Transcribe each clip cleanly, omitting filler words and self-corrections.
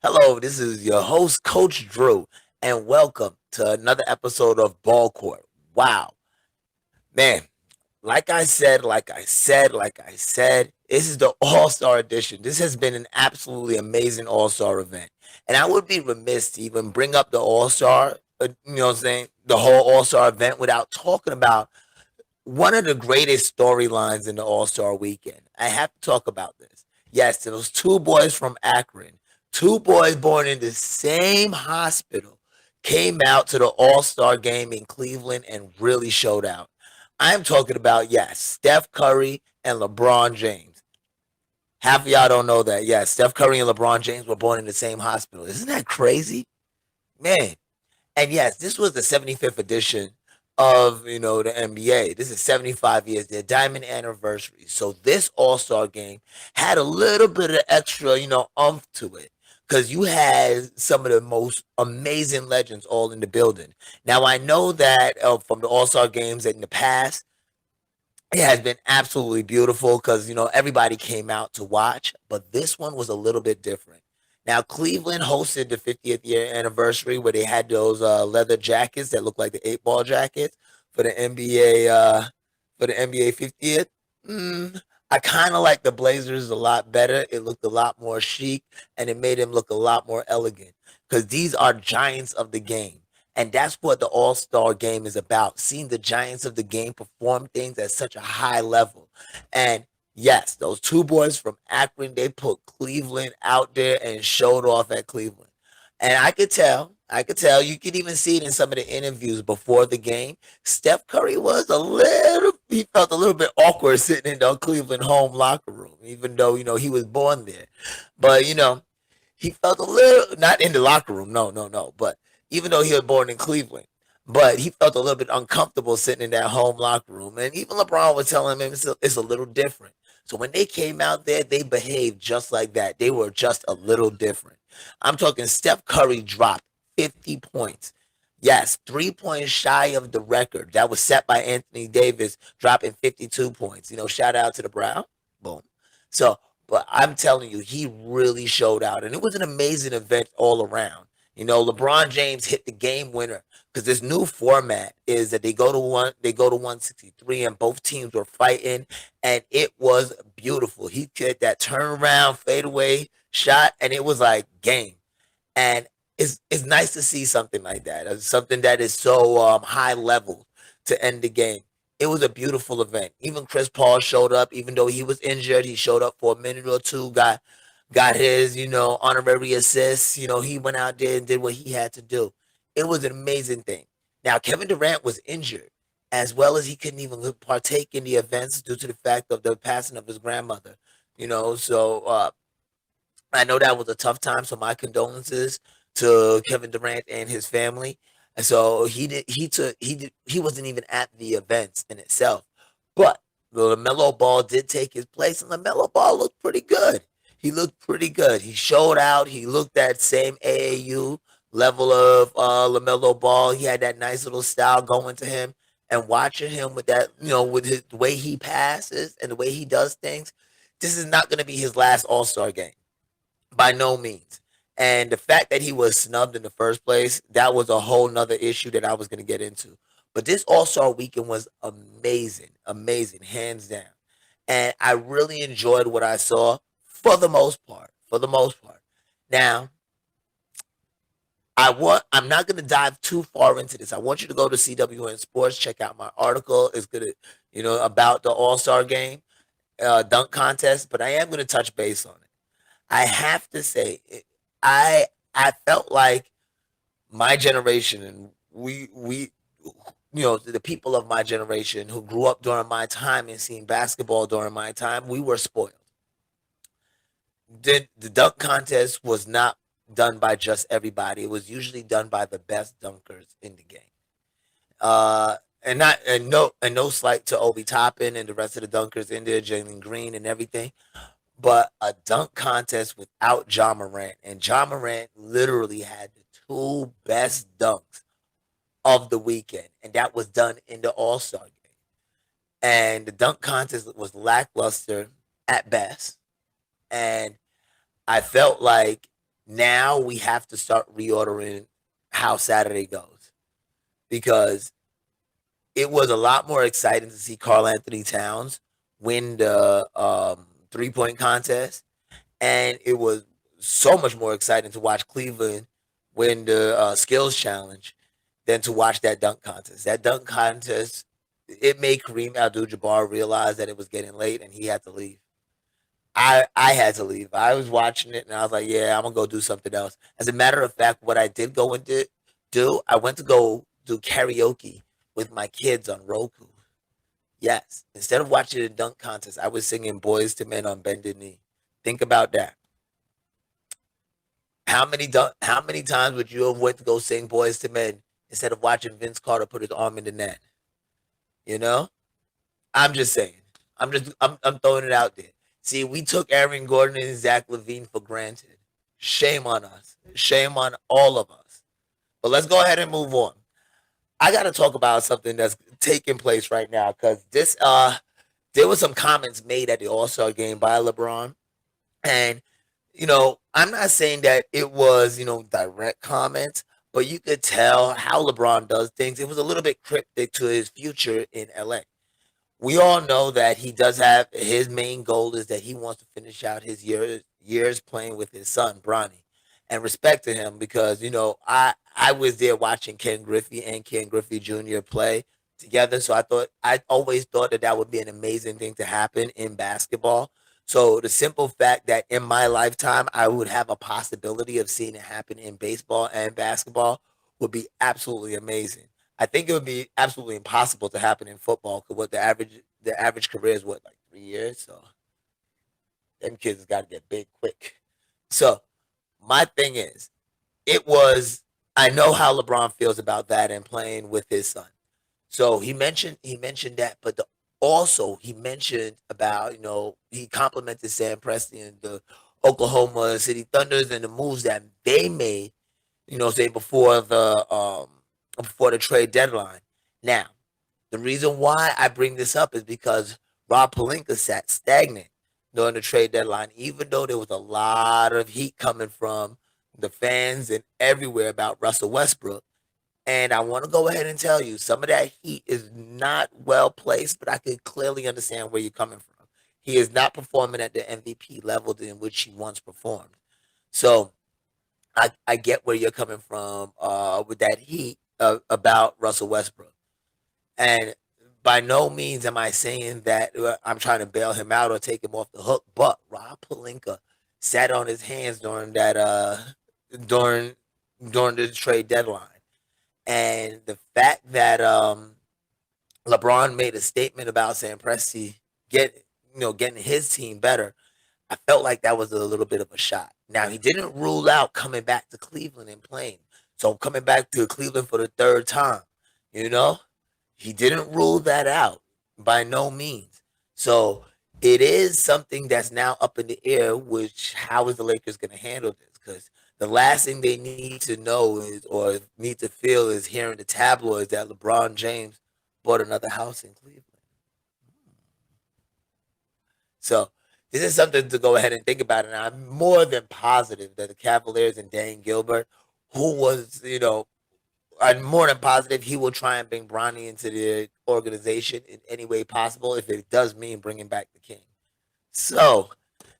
Hello, this is your host, Coach Drew, and welcome to another episode of BallCourt. Wow, man, like I said, this is the All Star edition. This has been an absolutely amazing All Star event. And I would be remiss to even bring up the All Star, what I'm saying, the whole All Star event without talking about one of the greatest storylines in the All Star weekend. I have to talk about this. Yes, those two boys from Akron, two boys born in the same hospital, came out to the All Star game in Cleveland and really showed out. I'm talking about, yes, Steph Curry and LeBron James. Half of y'all don't know that. Yes, Steph Curry and LeBron James were born in the same hospital. Isn't that crazy? Man, and yes, this was the 75th edition of the NBA. This is 75 years, their diamond anniversary. So this All Star game had a little bit of extra, umph to it. Because you had some of the most amazing legends all in the building. Now I know that from the All Star games in the past, it has been absolutely beautiful because everybody came out to watch, but this one was a little bit different. Now Cleveland hosted the 50th year anniversary where they had those leather jackets that look like the 8 ball jackets for the NBA 50th. I kind of like the Blazers a lot better. It looked a lot more chic and it made him look a lot more elegant because these are giants of the game. And that's what the All Star game is about, seeing the giants of the game perform things at such a high level. And yes, those two boys from Akron, they put Cleveland out there and showed off at Cleveland. And I could tell, you could even see it in some of the interviews before the game. Steph Curry he felt a little bit awkward sitting in the Cleveland home locker room, even though, he was born there. But, he felt a little, not in the locker room, no, no, no, but even though he was born in Cleveland, but he felt a little bit uncomfortable sitting in that home locker room. And even LeBron was telling him it's a little different. So when they came out there, they behaved just like that. They were just a little different. I'm talking Steph Curry dropped 50 points. Yes, 3 points shy of the record that was set by Anthony Davis, dropping 52 points. Shout out to the Brown. Boom. So, but I'm telling you, he really showed out, and it was an amazing event all around. LeBron James hit the game winner because this new format is that they go to 163, and both teams were fighting, and it was beautiful. He hit that turnaround fadeaway shot, and it was like game. And it's nice to see something like that, something that is so high level to end the game. It was a beautiful event. Even Chris Paul showed up, even though he was injured. He showed up for a minute or two, got his honorary assists. He went out there and did what he had to do. It was an amazing thing. Now Kevin Durant was injured, as well as he couldn't even partake in the events due to the fact of the passing of his grandmother. So I know that was a tough time, so my condolences to Kevin Durant and his family. And so he wasn't even at the events in itself. But the LaMelo Ball did take his place, and LaMelo Ball looked pretty good. He looked pretty good. He showed out. He looked that same AAU level of LaMelo Ball. He had that nice little style going to him. And watching him with that, with the way he passes and the way he does things, this is not going to be his last All Star game by no means. And the fact that he was snubbed in the first place, that was a whole nother issue that I was going to get into. But this All Star weekend was amazing, amazing, hands down. And I really enjoyed what I saw for the most part. For the most part. Now, I'm not going to dive too far into this. I want you to go to CWN Sports, check out my article. It's good, about the All Star game, dunk contest. But I am going to touch base on it. I have to say, I felt like my generation and we the people of my generation who grew up during my time and seen basketball during my time, we were spoiled. The dunk contest was not done by just everybody. It was usually done by the best dunkers in the game. And no slight to Obi Toppin and the rest of the dunkers in there, Jalen Green and everything, but a dunk contest without John Morant. And John Morant literally had the two best dunks of the weekend, and that was done in the All Star game. And the dunk contest was lackluster at best. And I felt like Now we have to start reordering how Saturday goes because it was a lot more exciting to see Carl Anthony Towns win the 3-point contest, and it was so much more exciting to watch Cleveland win the skills challenge than to watch that dunk contest. That dunk contest, it made Kareem Abdul-Jabbar realize that it was getting late and he had to leave. I had to leave. I was watching it and I was like, yeah, I'm gonna go do something else. As a matter of fact, what I did go and do, I went to go do karaoke with my kids on Roku. Yes, instead of watching the dunk contest, I was singing "Boys to Men" on bended knee. Think about that. How many times would you have went to go sing "Boys to Men" instead of watching Vince Carter put his arm in the net? You know, I'm just saying. I'm throwing it out there. See, we took Aaron Gordon and Zach Levine for granted. Shame on us. Shame on all of us. But let's go ahead and move on. I got to talk about something that's taking place right now because there was some comments made at the All Star game by LeBron, and I'm not saying that it was direct comments, but you could tell how LeBron does things. It was a little bit cryptic to his future in LA. We all know that he does have his main goal is that he wants to finish out his years playing with his son Bronny, and respect to him because I was there watching Ken Griffey and Ken Griffey Jr. play together, so I always thought that that would be an amazing thing to happen in basketball. So the simple fact that in my lifetime I would have a possibility of seeing it happen in baseball and basketball would be absolutely amazing. I think it would be absolutely impossible to happen in football because what the average career is what like 3 years. So them kids got to get big quick. So my thing is, it was I know how LeBron feels about that and playing with his son. So he mentioned that, but also he mentioned about he complimented Sam Presti and the Oklahoma City Thunders and the moves that they made say before the trade deadline. Now, the reason why I bring this up is because Rob Pelinka sat stagnant during the trade deadline, even though there was a lot of heat coming from the fans and everywhere about Russell Westbrook. And I want to go ahead and tell you some of that heat is not well placed, but I can clearly understand where you're coming from. He is not performing at the MVP level in which he once performed. So I get where you're coming from with that heat about Russell Westbrook. And by no means am I saying that I'm trying to bail him out or take him off the hook, but Rob Pelinka sat on his hands during during the trade deadline. And the fact that LeBron made a statement about Sam Presti getting his team better, I felt like that was a little bit of a shot. Now he didn't rule out coming back to Cleveland and playing. So coming back to Cleveland for the third time, you know, he didn't rule that out by no means. So it is something that's now up in the air, which how is the Lakers going to handle this? Because the last thing they need to know is or need to feel is hearing the tabloids that LeBron James bought another house in Cleveland. So this is something to go ahead and think about. And I'm more than positive that the Cavaliers and Dan Gilbert, who was, I'm more than positive he will try and bring Bronny into the organization in any way possible if it does mean bringing back the king. So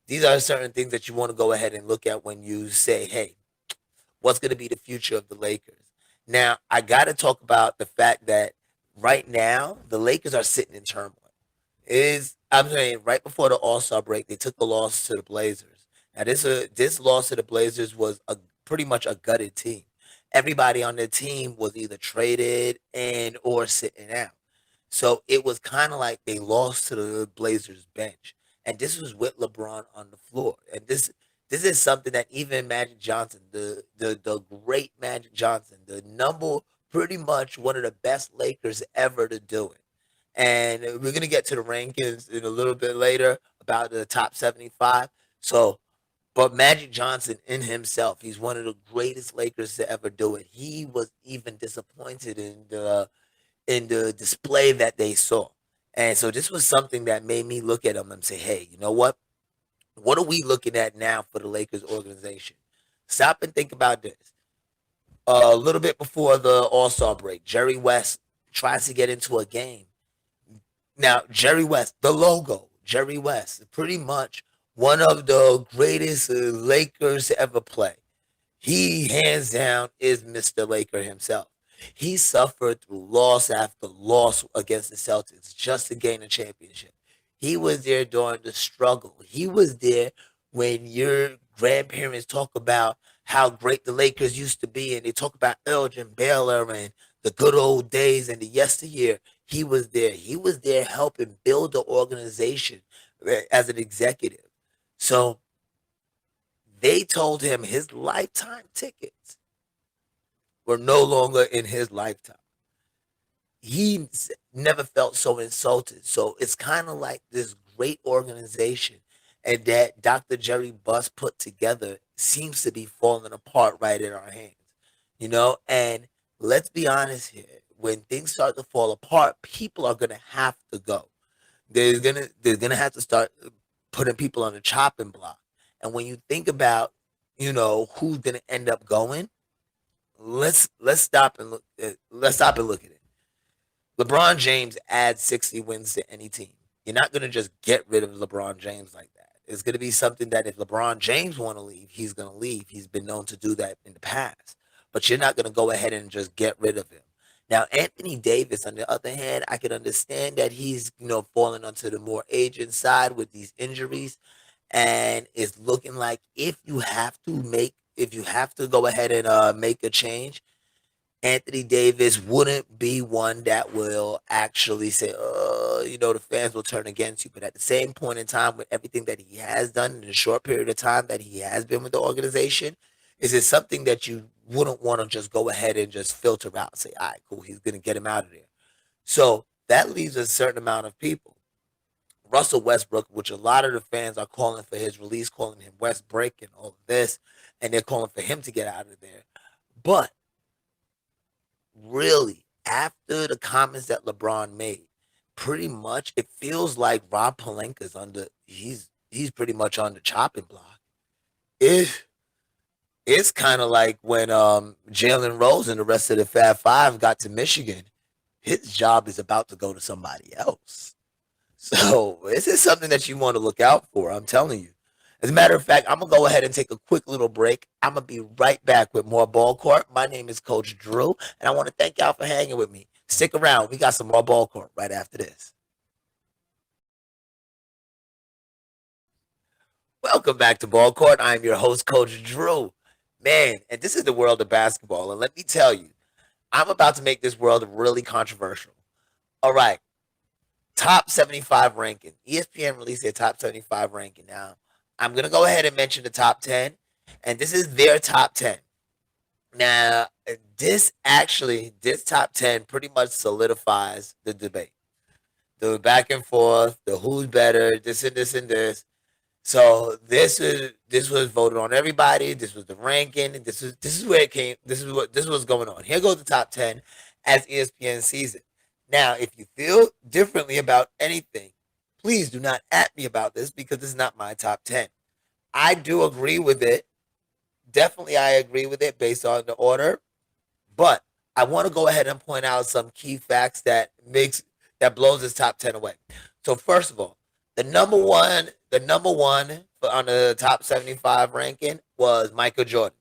these are certain things that you want to go ahead and look at when you say, hey, what's going to be the future of the Lakers? Now, I got to talk about the fact that right now the Lakers are sitting in turmoil. Is I'm saying right before the All Star break, they took the loss to the Blazers. Now this loss to the Blazers was a pretty much a gutted team. Everybody on the team was either traded and or sitting out. So it was kind of like they lost to the Blazers bench, and this was with LeBron on the floor. And this is something that even Magic Johnson, the great Magic Johnson, the number pretty much one of the best Lakers ever to do it. And we're gonna get to the rankings in a little bit later about the top 75. So, but Magic Johnson in himself, he's one of the greatest Lakers to ever do it. He was even disappointed in the display that they saw. And so this was something that made me look at him and say, hey, you know what? What are we looking at now for the Lakers organization? Stop and think about this. A little bit before the All-Star break, Jerry West tries to get into a game. Now, Jerry West, the logo, Jerry West, pretty much one of the greatest Lakers to ever play. He, hands down, is Mr. Laker himself. He suffered through loss after loss against the Celtics just to gain a championship. He was there during the struggle. He was there when your grandparents talk about how great the Lakers used to be, and they talk about Elgin Baylor and the good old days and the yesteryear. He was there. He was there helping build the organization as an executive. So they told him his lifetime tickets were no longer in his lifetime. He never felt so insulted. So it's kind of like this great organization and that Dr. Jerry Buss put together seems to be falling apart right in our hands, you know? And let's be honest here, when things start to fall apart, people are going to have to go. They're gonna have to start putting people on the chopping block. And when you think about, who's gonna end up going, let's stop and look at it. LeBron James adds 60 wins to any team. You're not gonna just get rid of LeBron James like that. It's gonna be something that if LeBron James want to leave, he's gonna leave. He's been known to do that in the past. But you're not gonna go ahead and just get rid of him. Now, Anthony Davis, on the other hand, I can understand that he's, falling onto the more aging side with these injuries, and it's looking like if you have to go ahead and make a change, Anthony Davis wouldn't be one that will actually say, the fans will turn against you. But at the same point in time, with everything that he has done in the short period of time that he has been with the organization, is it something that you wouldn't want to just go ahead and just filter out and say, all right, cool, he's going to get him out of there. So that leaves a certain amount of people. Russell Westbrook, which a lot of the fans are calling for his release, calling him Westbrook and all of this, and they're calling for him to get out of there. But really, after the comments that LeBron made, pretty much it feels like Rob Pelinka's he's pretty much on the chopping block. It it's kind of like when Jalen Rose and the rest of the Fab Five got to Michigan. His job is about to go to somebody else. So this is something that you want to look out for. I'm telling you. As a matter of fact, I'm gonna go ahead and take a quick little break. I'm gonna be right back with more Ball Court. My name is Coach Drew, and I want to thank y'all for hanging with me. Stick around. We got some more Ball Court right after this. Welcome back to Ball Court. I'm your host, Coach Drew. Man, and this is the world of basketball. And let me tell you, I'm about to make this world really controversial. All right, top 75 ranking. ESPN released their top 75 ranking. Now, I'm going to go ahead and mention the top 10, and this is their top 10. Now, this top 10 pretty much solidifies the debate. The back and forth, the who's better, this and this and this. So this was voted on everybody. This was the ranking. This is where it came. This was going on. Here goes the top 10 as ESPN sees it. Now, if you feel differently about anything, please do not at me about this because this is not my top 10. I do agree with it. Definitely, I agree with it based on the order. But I want to go ahead and point out some key facts that blows this top 10 away. So first of all, the number one on the top 75 ranking was Michael Jordan.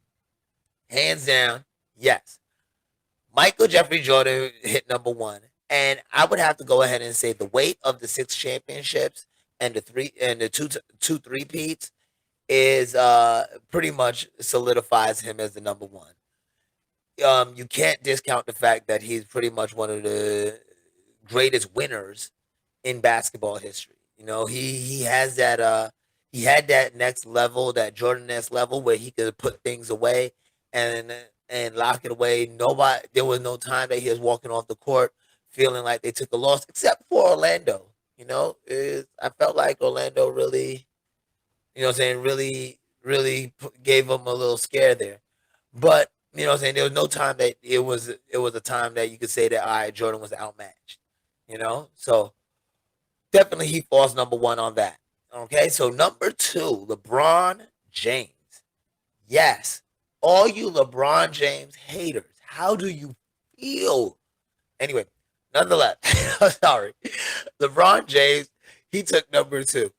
Hands down, yes. Michael Jeffrey Jordan hit number one. And I would have to go ahead and say the weight of the six championships and the two three peats is pretty much solidifies him as the number one. You can't discount the fact that he's pretty much one of the greatest winners in basketball history. He had that next level, that Jordan next level where he could put things away and and lock it away. Nobody There was no time that he was walking off the court feeling like they took a loss, except for Orlando. I felt like Orlando really, what I'm saying, really gave him a little scare there. But what I'm saying, there was no time that it was a time that you could say that all right, Jordan was outmatched. So definitely he falls number one on that. Okay, so number two, LeBron James. Yes, all you LeBron James haters, how do you feel? Anyway, nonetheless, sorry. LeBron James, he took number two.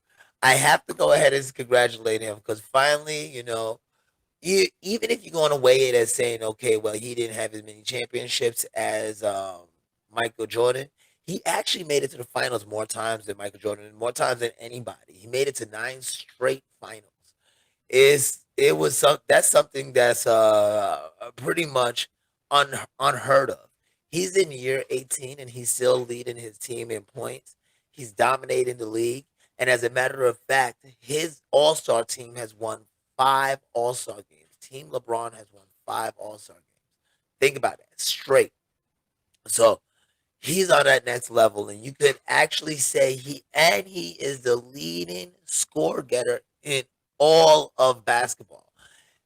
I have to go ahead and congratulate him because finally, even if you're going to weigh it as saying, okay, well, he didn't have as many championships as Michael Jordan, he actually made it to the finals more times than Michael Jordan, and more times than anybody. He made it to nine straight finals. It was that's something that's pretty much unheard of. He's in year 18 and he's still leading his team in points. He's dominating the league, and as a matter of fact, his All Star team has won five All Star games. Team LeBron has won five All Star games. Think about it, straight. So he's on that next level, and you could actually say he is the leading score getter in all of basketball.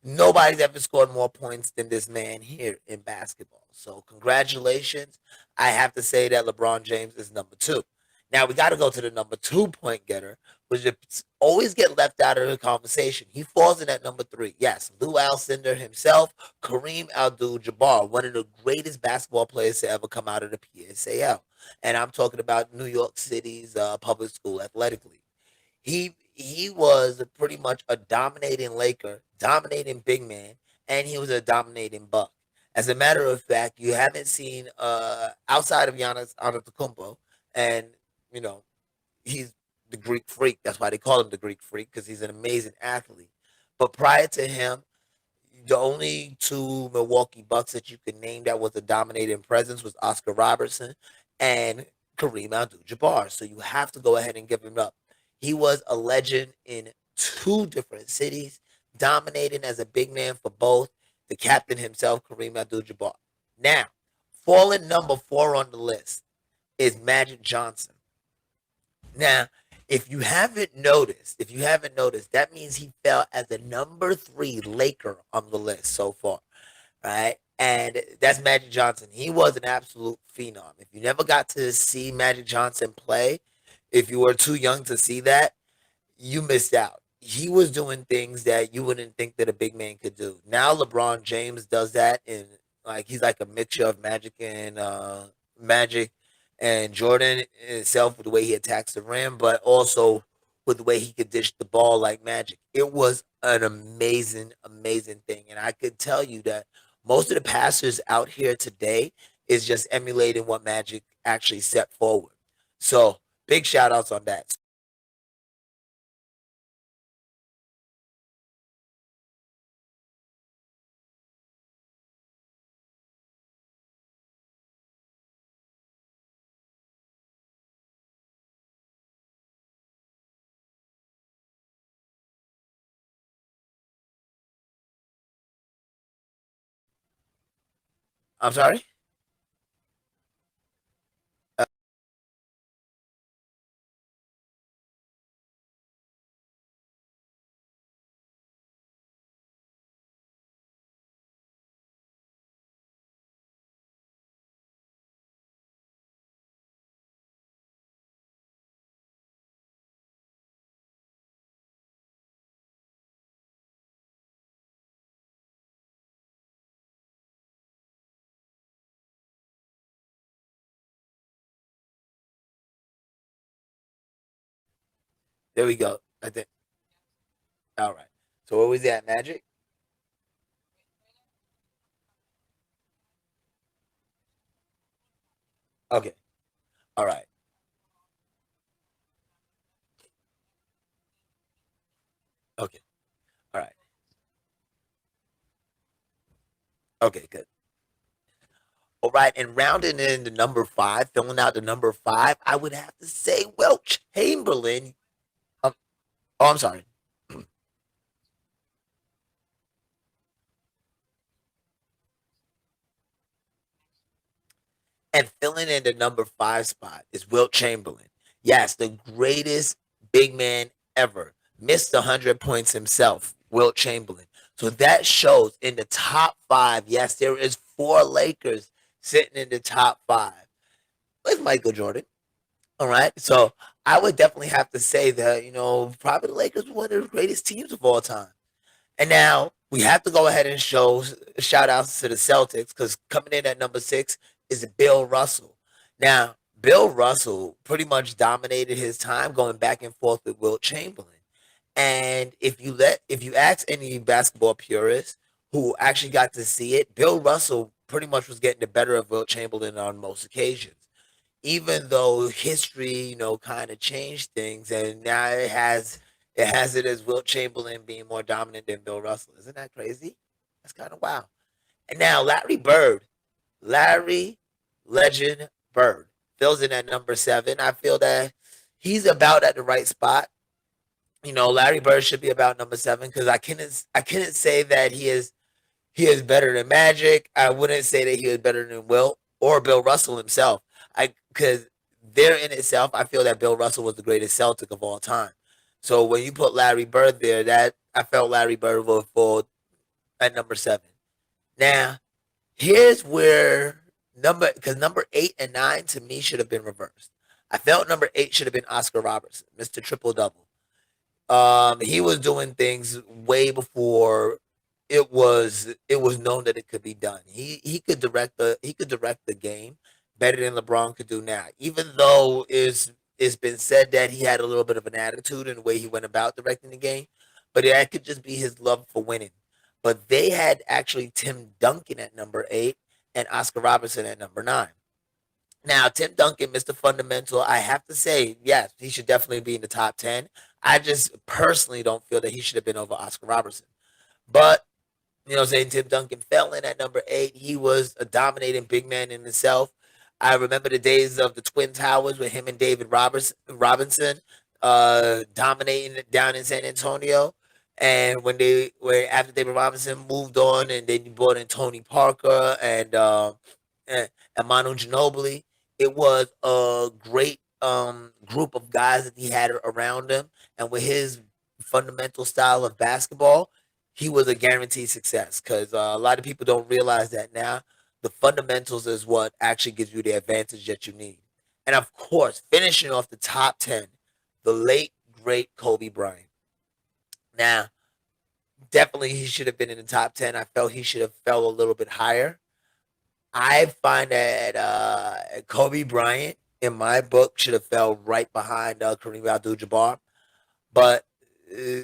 Nobody's ever scored more points than this man here in basketball. So congratulations. I have to say that LeBron James is number two. Now we got to go to the number two point getter, which always get left out of the conversation. He falls in at number three. Yes, Lou Alcindor himself, Kareem Abdul-Jabbar, one of the greatest basketball players to ever come out of the PSAL, and I'm talking about New York City's public school athletic league. He was pretty much a dominating Laker, dominating big man, and he was a dominating Buck. As a matter of fact, you haven't seen outside of Giannis Antetokounmpo, and you know he's the Greek freak. That's why they call him the Greek freak because he's an amazing athlete. But prior to him, the only two Milwaukee Bucks that you can name that was a dominating presence was Oscar Robertson and Kareem Abdul-Jabbar. So you have to go ahead and give him up. He was a legend in two different cities, dominating as a big man for both. The captain himself, Kareem Abdul-Jabbar. Now, falling number four on the list is Magic Johnson. Now, if you haven't noticed, that means he fell as the number three Laker on the list so far, right? And that's Magic Johnson. He was an absolute phenom. If you never got to see Magic Johnson play, if you were too young to see that, you missed out. He was doing things that you wouldn't think that a big man could do. Now LeBron James does that, and like he's like a mixture of Magic and Jordan itself with the way he attacks the rim, but also with the way he could dish the ball like Magic. It was an amazing, amazing thing, and I could tell you that most of the passers out here today is just emulating what Magic actually set forward. So big shout outs on that. I'm sorry. There we go. I think. All right. So what was that, Magic? Okay. All right. Okay. All right. Okay. Good. All right. And rounding in the number five, filling out the number five, I would have to say Welch Chamberlain. Um, oh, I'm sorry. And filling in the number five spot is Wilt Chamberlain. Yes, the greatest big man ever. Missed 100 points himself, Wilt Chamberlain. So that shows in the top five. Yes, there is four Lakers sitting in the top five. With Michael Jordan. All right. So I would definitely have to say that, probably the Lakers were one of the greatest teams of all time. And now we have to go ahead and show shout outs to the Celtics because coming in at number 6 is Bill Russell. Now, Bill Russell pretty much dominated his time going back and forth with Wilt Chamberlain. And if you ask any basketball purists who actually got to see it, Bill Russell pretty much was getting the better of Wilt Chamberlain on most occasions. Even though history, kind of changed things, and now it has it as Wilt Chamberlain being more dominant than Bill Russell. Isn't that crazy? That's kind of wow. And now Larry Legend Bird fills in at number 7. I feel that he's about at the right spot. Larry Bird should be about number 7 because I couldn't say that he is better than Magic. I wouldn't say that he is better than Wilt or Bill Russell himself. I because there in itself, I feel that Bill Russell was the greatest Celtic of all time. So when you put Larry Bird there, that I felt Larry Bird would fall at number 7. Now, here's where number 8 and 9 to me should have been reversed. I felt number 8 should have been Oscar Robertson, Mr. Triple Double. He was doing things way before it was known that it could be done. He could direct the game better than LeBron could do now. Even though it's been said that he had a little bit of an attitude in the way he went about directing the game, but that could just be his love for winning. But they had actually Tim Duncan at number 8 and Oscar Robertson at number 9. Now, Tim Duncan, Mr. Fundamental, I have to say, yes, he should definitely be in the top 10. I just personally don't feel that he should have been over Oscar Robertson. But, what I'm saying, Tim Duncan fell in at number 8. He was a dominating big man in himself. I remember the days of the Twin Towers with him and David Robinson dominating it down in San Antonio. And when after David Robinson moved on, and then you brought in Tony Parker and Manu Ginobili, it was a great group of guys that he had around him. And with his fundamental style of basketball, he was a guaranteed success because a lot of people don't realize that now. The fundamentals is what actually gives you the advantage that you need. And of course, finishing off the top 10, the late, great Kobe Bryant. Now, definitely he should have been in the top 10. I felt he should have fell a little bit higher. I find that Kobe Bryant, in my book, should have fell right behind Kareem Abdul-Jabbar. But uh,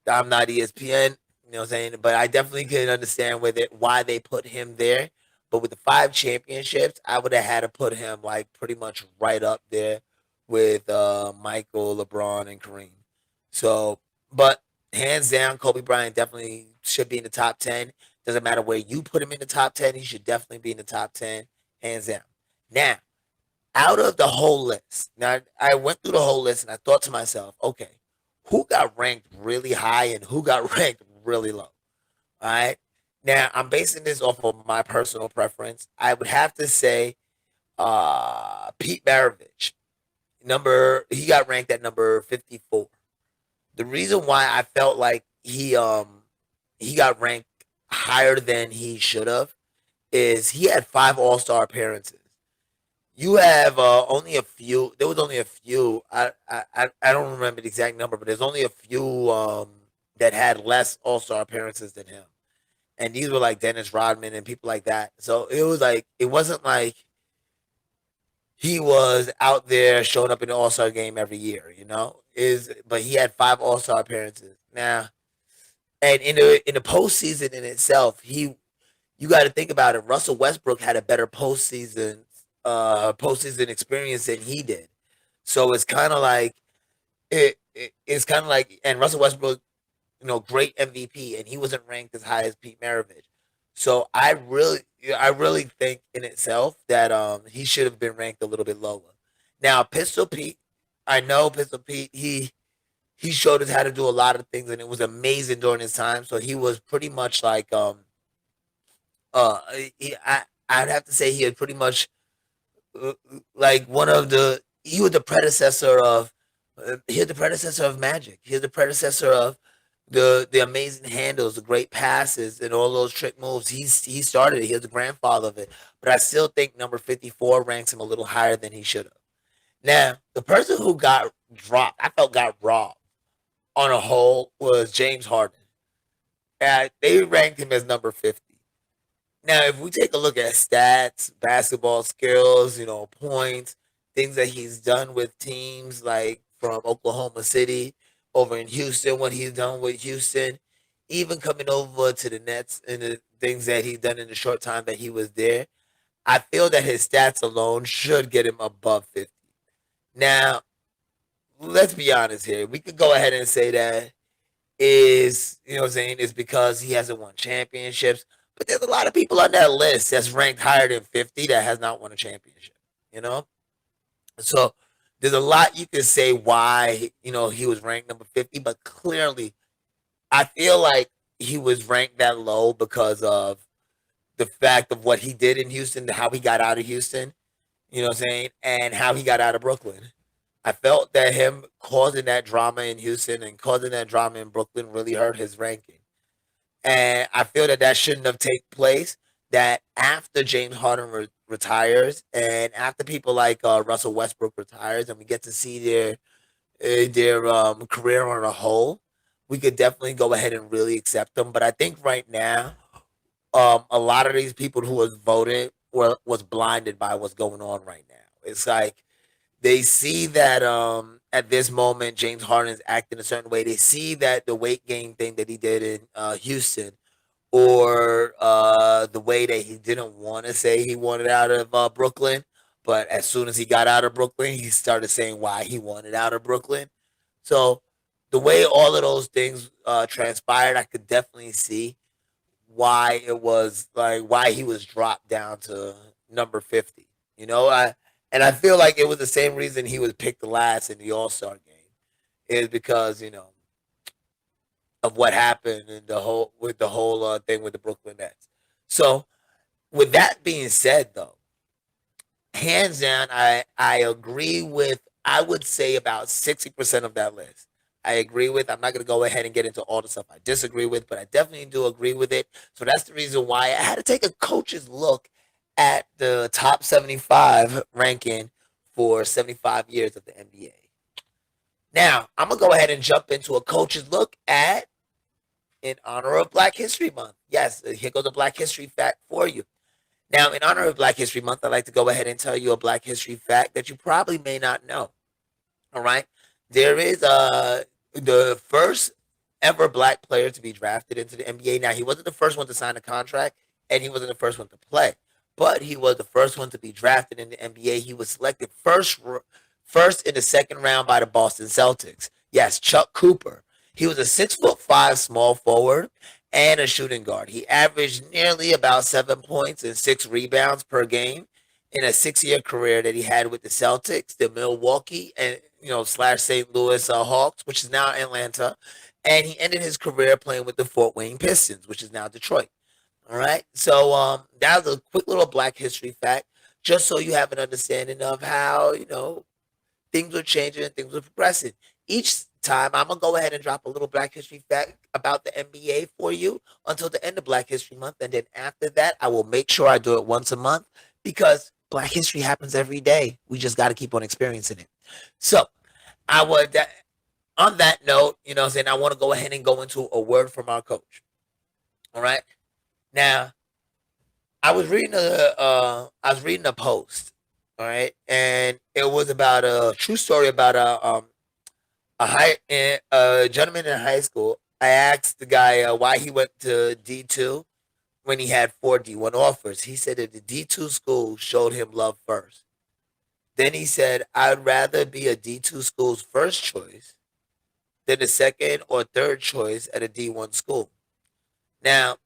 I'm not ESPN, you know what I'm saying? But I definitely can understand why they put him there. But with the 5 championships, I would have had to put him like pretty much right up there with Michael, LeBron, and Kareem. So, but hands down, Kobe Bryant definitely should be in the top 10. Doesn't matter where you put him in the top 10, he should definitely be in the top 10, hands down. Now, out of the whole list, now I went through the whole list and I thought to myself, okay, who got ranked really high and who got ranked really low? All right. Now I'm basing this off of my personal preference. I would have to say Pete Maravich. He got ranked at number 54. The reason why I felt like he got ranked higher than he should have is he had 5 All-Star appearances. You have only a few. There was only a few. I don't remember the exact number, but there's only a few that had less All Star appearances than him, and these were like Dennis Rodman and people like that. So it wasn't like he was out there showing up in the All Star game every year. Is but he had 5 All-Star appearances now, and in the postseason in itself, you got to think about it. Russell Westbrook had a better postseason experience than he did. So it's kind of like, and Russell Westbrook, great MVP, and he wasn't ranked as high as Pete Maravich. So I really think in itself that he should have been ranked a little bit lower. Now, Pistol Pete, I know Pistol Pete. He showed us how to do a lot of things, and it was amazing during his time. So he was pretty much like uh I'd have to say he had pretty much like one of the he was the predecessor of he was the predecessor of Magic. He was the predecessor of the amazing handles, the great passes, and all those trick moves. He started it. He was the grandfather of it. But I still think number 54 ranks him a little higher than he should have. Now, the person who got dropped, I felt got robbed on a whole was James Harden. They ranked him as number 50. Now, if we take a look at stats, basketball skills, points, things that he's done with teams like from Oklahoma City over in Houston, what he's done with Houston, even coming over to the Nets and the things that he's done in the short time that he was there, I feel that his stats alone should get him above 50. Now, let's be honest here. We could go ahead and say that is, what I'm saying, is because he hasn't won championships. But there's a lot of people on that list that's ranked higher than 50 that has not won a championship, you know? So there's a lot you could say why, he was ranked number 50, but clearly I feel like he was ranked that low because of the fact of what he did in Houston, how he got out of Houston, what I'm saying, and how he got out of Brooklyn. I felt that him causing that drama in Houston and causing that drama in Brooklyn really hurt his ranking. And I feel that that shouldn't have taken place. That after James Harden retires and after people like Russell Westbrook retires and we get to see their career on a whole, we could definitely go ahead and really accept them. But I think right now, a lot of these people who was voted was blinded by what's going on right now. It's like they see that at this moment James Harden is acting a certain way. They see that the weight gain thing that he did in Houston, or the way that he didn't want to say he wanted out of Brooklyn, but as soon as he got out of Brooklyn, he started saying why he wanted out of Brooklyn. So the way all of those things transpired, I could definitely see why it was like why he was dropped down to number 50. I feel like it was the same reason he was picked last in the All-Star game is because, of what happened in the whole thing with the Brooklyn Nets. So, with that being said though, hands down I agree with, I would say, about 60% of that list. I agree with. I'm not going to go ahead and get into all the stuff I disagree with, but I definitely do agree with it. So that's the reason why I had to take a coach's look at the top 75 ranking for 75 years of the NBA. Now, I'm going to go ahead and jump into a coach's look at in honor of Black History Month. Yes, here goes a Black History fact for you. Now, in honor of Black History Month, I'd like to go ahead and tell you a Black History fact that you probably may not know. All right. There is the first ever black player to be drafted into the NBA. Now, he wasn't the first one to sign a contract and he wasn't the first one to play, but he was the first one to be drafted in the NBA. He was selected first in the second round by the Boston Celtics. Yes, Chuck Cooper. He was a 6'5" small forward and a shooting guard. He averaged nearly about 7 points and 6 rebounds per game in a 6-year career that he had with the Celtics, the Milwaukee and slash St. Louis Hawks, which is now Atlanta, and he ended his career playing with the Fort Wayne Pistons, which is now Detroit. All right, so that was a quick little Black History fact, just so you have an understanding of how things were changing and things were progressing. Each time, I'm gonna go ahead and drop a little Black History fact about the NBA for you until the end of Black History Month, and then after that, I will make sure I do it once a month because Black History happens every day. We just got to keep on experiencing it. So, I would on that note, what I'm saying, I want to go ahead and go into a word from our coach. All right, now I was reading a post, all right, and it was about a true story about a gentleman in high school. I asked the guy why he went to D2 when he had 4 D1 offers. He said that the D2 school showed him love first. Then he said, I'd rather be a D2 school's first choice than a second or third choice at a D1 school. Now,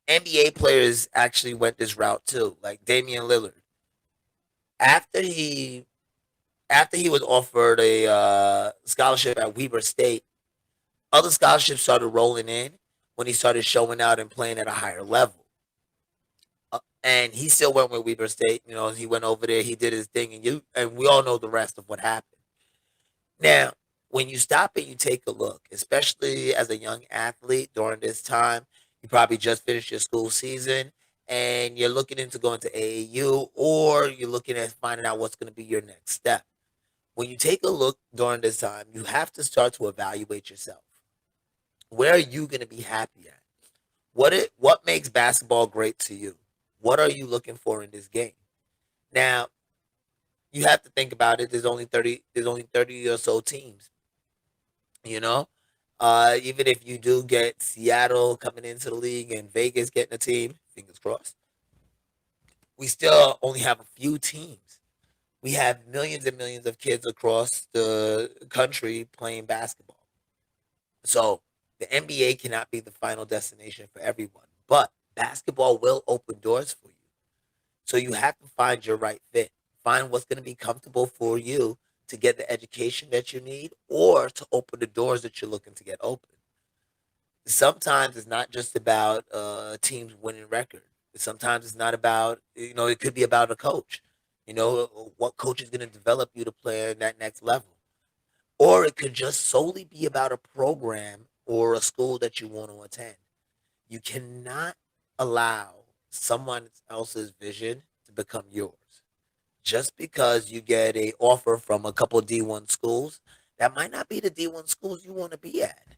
NBA players actually went this route too, like Damian Lillard. After he after he was offered a scholarship at Weber State, other scholarships started rolling in when he started showing out and playing at a higher level. And he still went with Weber State. He went over there, he did his thing, and we all know the rest of what happened. Now, when you stop and you take a look, especially as a young athlete during this time, you probably just finished your school season and you're looking into going to AAU, or you're looking at finding out what's going to be your next step. When you take a look during this time, you have to start to evaluate yourself. Where are you going to be happy at? What makes basketball great to you? What are you looking for in this game? Now, you have to think about it. There's only 30 or so teams, you know? Even if you do get Seattle coming into the league and Vegas getting a team, fingers crossed, we still only have a few teams. We have millions and millions of kids across the country playing basketball. So the NBA cannot be the final destination for everyone, but basketball will open doors for you. So you have to find your right fit. Find what's going to be comfortable for you to get the education that you need or to open the doors that you're looking to get open. Sometimes it's not just about teams winning record. Sometimes it's not about, it could be about a coach. What coach is going to develop you to play in that next level. Or it could just solely be about a program or a school that you want to attend. You cannot allow someone else's vision to become yours. Just because you get a offer from a couple D1 schools, that might not be the D1 schools you want to be at.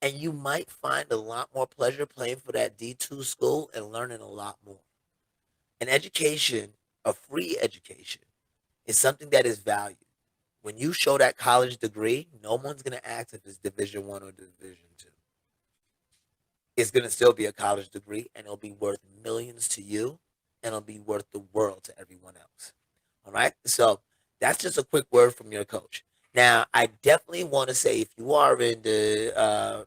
And you might find a lot more pleasure playing for that D2 school and learning a lot more. An education, a free education, is something that is valued. When you show that college degree, no one's going to ask if it's Division 1 or Division 2. It's going to still be a college degree and it'll be worth millions to you and it'll be worth the world to everyone else. All right. So that's just a quick word from your coach. Now, I definitely want to say if you are in the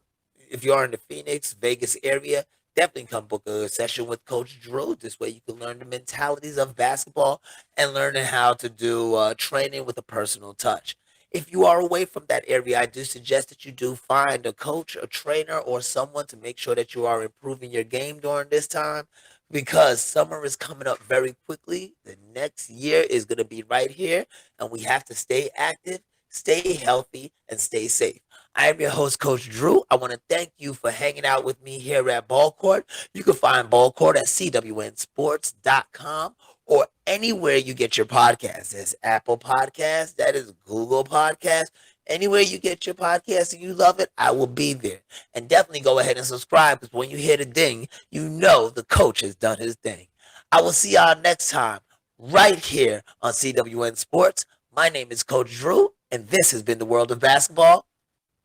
Phoenix, Vegas area, definitely come book a session with Coach Drew. This way, you can learn the mentalities of basketball and learning how to do training with a personal touch. If you are away from that area, I do suggest that you do find a coach, a trainer, or someone to make sure that you are improving your game during this time because summer is coming up very quickly. The next year is going to be right here, and we have to stay active, stay healthy, and stay safe. I am your host, Coach Drew. I want to thank you for hanging out with me here at BallCourt. You can find BallCourt at cwnsports.com or anywhere you get your podcasts. There's Apple Podcasts, that is Google Podcasts. Anywhere you get your podcast and you love it, I will be there. And definitely go ahead and subscribe because when you hear the ding, you know the coach has done his thing. I will see y'all next time right here on CWN Sports. My name is Coach Drew, and this has been the world of basketball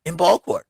in BallCourt.